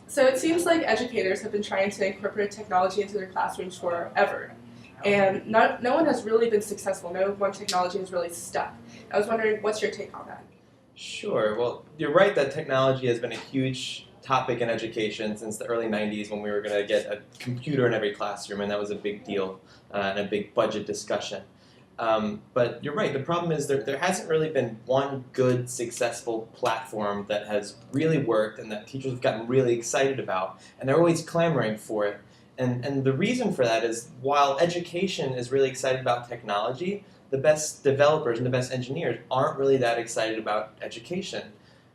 So it seems like educators have been trying to incorporate technology into their classrooms forever. And no one has really been successful. No one technology has really stuck. I was wondering, what's your take on that? Sure. Well, you're right that technology has been a huge topic in education since the early 90s when we were going to get a computer in every classroom, and that was a big deal and a big budget discussion. But you're right, the problem is there hasn't really been one good, successful platform that has really worked and that teachers have gotten really excited about, and they're always clamoring for it. And the reason for that is while education is really excited about technology, the best developers and the best engineers aren't really that excited about education.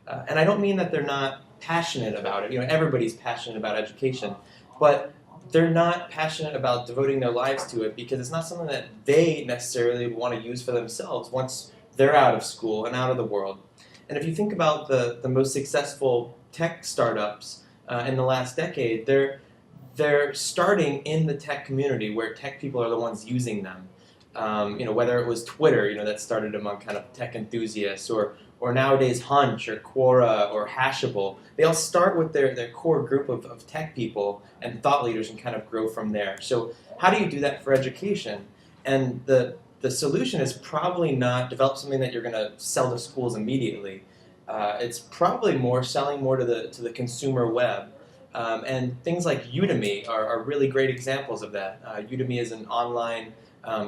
And I don't mean that they're not passionate about it. You know, everybody's passionate about education, but they're not passionate about devoting their lives to it because it's not something that they necessarily want to use for themselves once they're out of school and out of the world. And if you think about the most successful tech startups in the last decade, they're starting in the tech community where tech people are the ones using them. Whether it was Twitter, that started among kind of tech enthusiasts, or nowadays Hunch or Quora or Hashable, they all start with their core group of tech people and thought leaders and kind of grow from there. So how do you do that for education? And the solution is probably not develop something that you're going to sell to schools immediately. It's probably selling more to the consumer web. And things like Udemy are really great examples of that. Udemy is an online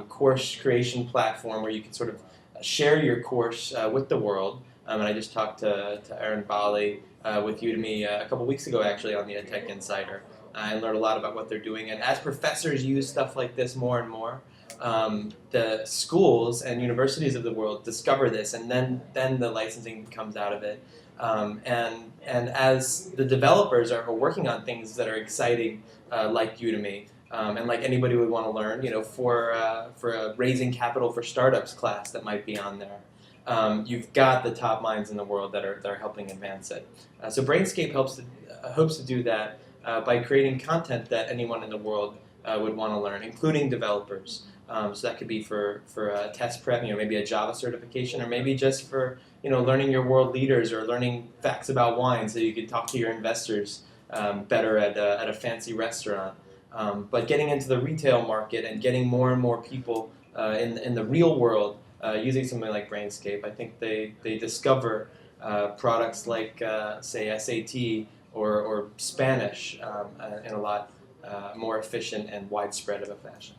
course creation platform where you can sort of share your course with the world. And I just talked to Aaron Bali with Udemy a couple weeks ago, actually, on the EdTech Insider. I learned a lot about what they're doing. And as professors use stuff like this more and more, the schools and universities of the world discover this, and then the licensing comes out of it. And as the developers are working on things that are exciting, like Udemy, and like anybody would want to learn, for a raising capital for startups class that might be on there. You've got the top minds in the world that are helping advance it. So Brainscape hopes to do that by creating content that anyone in the world would want to learn, including developers. So that could be for test prep, maybe a Java certification, or maybe just for learning your world leaders or learning facts about wine, so you could talk to your investors better at a fancy restaurant. But getting into the retail market and getting more and more people in the real world using something like Brainscape, I think they discover products like, say, SAT or Spanish in a lot more efficient and widespread of a fashion.